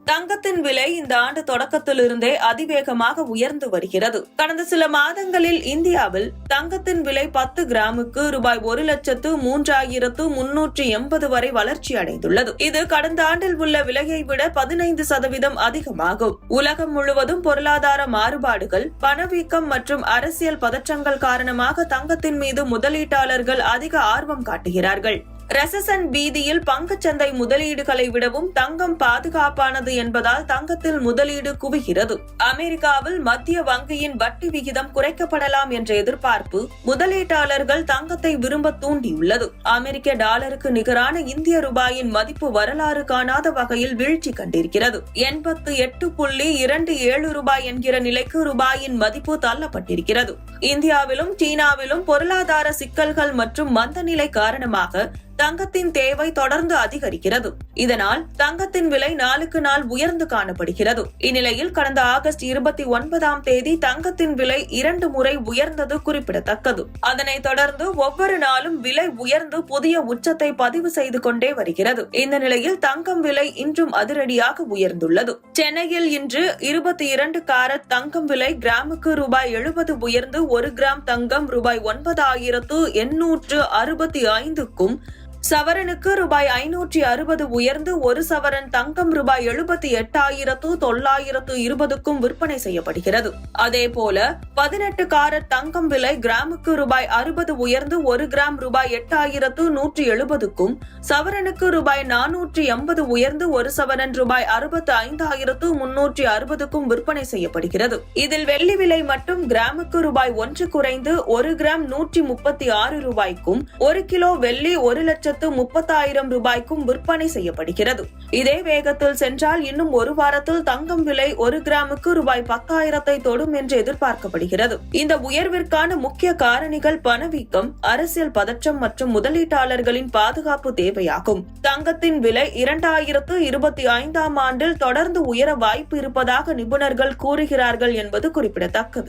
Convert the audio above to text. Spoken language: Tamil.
தங்கத்தின் விலை இந்த ஆண்டு தொடக்கத்திலிருந்தே அதிவேகமாக உயர்ந்து வருகிறது. கடந்த சில மாதங்களில் இந்தியாவில் தங்கத்தின் விலை 10 கிராமுக்கு ரூபாய் 1,03,380 வரை வளர்ச்சி அடைந்துள்ளது. இது கடந்த ஆண்டில் உள்ள விலையை விட 15% அதிகமாகும். உலகம் முழுவதும் பொருளாதார மாறுபாடுகள், பணவீக்கம் மற்றும் அரசியல் பதற்றங்கள் காரணமாக தங்கத்தின் மீது முதலீட்டாளர்கள் அதிக ஆர்வம் காட்டுகிறார்கள். ரெசன் பீதியில் பங்குச்சந்தை முதலீடுகளை விடவும் தங்கம் பாதுகாப்பானது என்பதால் தங்கத்தில் முதலீடு குவிகிறது. அமெரிக்காவில் மத்திய வங்கியின் வட்டி விகிதம் குறைக்கப்படலாம் என்ற எதிர்பார்ப்பு முதலீட்டாளர்கள் தங்கத்தை விரும்ப தூண்டியுள்ளது. அமெரிக்க டாலருக்கு நிகரான இந்திய ரூபாயின் மதிப்பு வரலாறு காணாத வகையில் வீழ்ச்சி கண்டிருக்கிறது. 88.27 ரூபாய் என்கிற நிலைக்கு ரூபாயின் மதிப்பு தள்ளப்பட்டிருக்கிறது. இந்தியாவிலும் சீனாவிலும் பொருளாதார சிக்கல்கள் மற்றும் மந்தநிலை காரணமாக தங்கத்தின் தேவை தொடர்ந்து அதிகரிக்கிறது. இதனால் தங்கத்தின் விலை நாளுக்கு நாள் உயர்ந்து காணப்படுகிறது. இந்நிலையில் கடந்த ஆகஸ்ட் 29ஆம் தேதி தங்கத்தின் விலை 2 முறை உயர்ந்தது குறிப்பிடத்தக்கது. அதனைத் தொடர்ந்து ஒவ்வொரு நாளும் விலை உயர்ந்து புதிய உச்சத்தை பதிவு செய்து கொண்டே வருகிறது. இந்த நிலையில் தங்கம் விலை இன்றும் அதிரடியாக உயர்ந்துள்ளது. சென்னையில் இன்று 22 காரட் தங்கம் விலை கிராமுக்கு ரூபாய் 70 உயர்ந்து 1 கிராம் தங்கம் ரூபாய் 9,865க்கும், சவரனுக்கு ரூபாய் 560 உயர்ந்து 1 சவரன் தங்கம் ரூபாய் 78,920க்கும் விற்பனை செய்யப்படுகிறது. அதேபோல 18 காரட் தங்கம் விலை கிராமுக்கு ரூபாய் 60 உயர்ந்து 1 கிராம் ரூபாய் 8,170க்கும், சவரனுக்கு ரூபாய் 480 உயர்ந்து 1 சவரன் ரூபாய் 65,360க்கும் விற்பனை செய்யப்படுகிறது. இதில் வெள்ளி விலை மட்டும் கிராமுக்கு ரூபாய் 1 குறைந்து 1 கிராம் 136 ரூபாய்க்கும், 1 கிலோ வெள்ளி 1,30,000 ரூபாய்க்கும் விற்பனை செய்யப்படுகிறது. இதே வேகத்தில் சென்றால் இன்னும் ஒரு வாரத்தில் தங்கம் விலை 1 கிராமுக்கு ரூபாய் 10,000 தொடும் என்று எதிர்பார்க்கப்படுகிறது. இந்த உயர்விற்கான முக்கிய காரணிகள் பணவீக்கம், அரசியல் பதற்றம் மற்றும் முதலீட்டாளர்களின் பாதுகாப்பு தேவையாகும். தங்கத்தின் விலை 2025ஆம் ஆண்டில் தொடர்ந்து உயர வாய்ப்பு இருப்பதாக நிபுணர்கள் கூறுகிறார்கள் என்பது குறிப்பிடத்தக்கது.